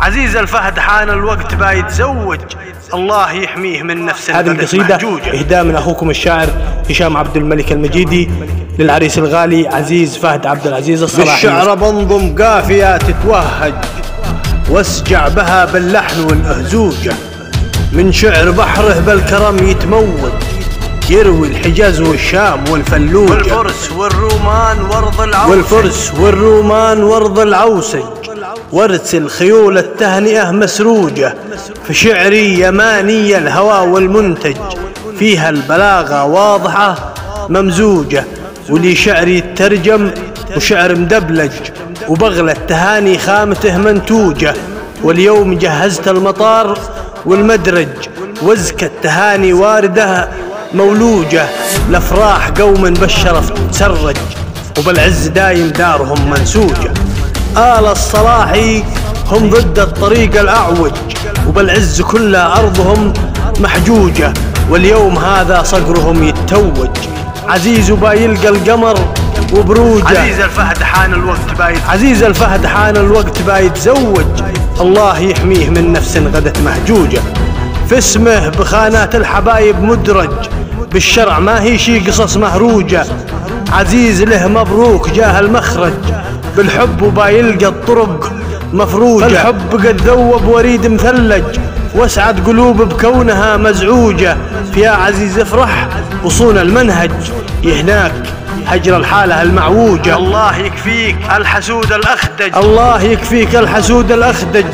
عزيز الفهد حان الوقت بايتزوج، الله يحميه من نفس هذه القصيدة إهداء من أخوكم الشاعر هشام عبد الملك المجيدي للعريس الغالي عزيز فهد عبد العزيز الصلاحي. بالشعر بنظم قافية تتوهج واسجع بها باللحن والأهزوجة، من شعر بحره بالكرم يتموج، يروي الحجاز والشام والفلوجة، والفرس والرومان وارض العوسج، وارث الخيول التهنئة مسروجة. في شعري يماني الهوى والمنتج، فيها البلاغة واضحة ممزوجة، ولي شعري يترجم وشعر مدبلج، وبغلى التهاني خامته منتوجة. واليوم جهزت المطار والمدرج، وزك التهاني واردة مولوجة، الأفراح قوم بالشرف تسرج، وبالعز دايم دارهم منسوجة. آل الصلاحي هم ضد الطريق الأعوج، وبالعز كلها أرضهم محجوجة، واليوم هذا صقرهم يتوج. عزيز بايلقى القمر وبروجه، عزيز الفهد حان الوقت بايتزوج، الله يحميه من نفس غدت مهجوجة. في اسمه بخانات الحبايب مدرج، بالشرع ما هي شي قصص مهروجة. عزيز له مبروك جاه المخرج، بالحب وبايلقى الطرق مفروجة. الحب قد ذوب وريد مثلج، واسعد قلوب بكونها مزعوجة. فيا عزيز افرح وصون المنهج، يهناك هجر الحالة المعوجة. الله يكفيك الحسود الأخدج، الله يكفيك الحسود الأخدج،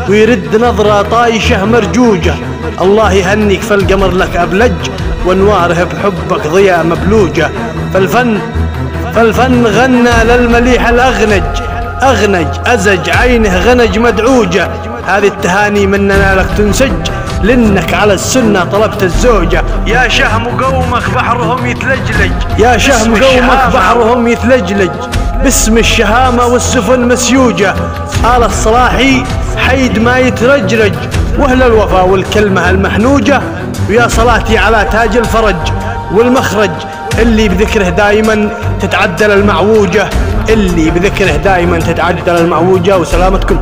ويرد نظرة طايشة مرجوجة. الله يهنيك فالقمر لك أبلج، وانواره بحبك ضياء مبلوجة. فالفن غنى للمليح الأغنج، أغنج أزج عينه غنج مدعوجة. هذه التهاني مننا لك تنسج، لأنك على السنة طلبت الزوجة. يا شهم قومك بحرهم يتلجلج، يا شهم قومك بحرهم يتلجلج، باسم الشهامة والسفن مسيوجة. آل الصلاحي حيد ما يترجرج، وأهل الوفا والكلمة المحنوجة. ويا صلاتي على تاج الفرج والمخرج، اللي بذكره دائما تتعدل المعوجة، اللي بذكره دائما تتعدل المعوجة. وسلامتكم.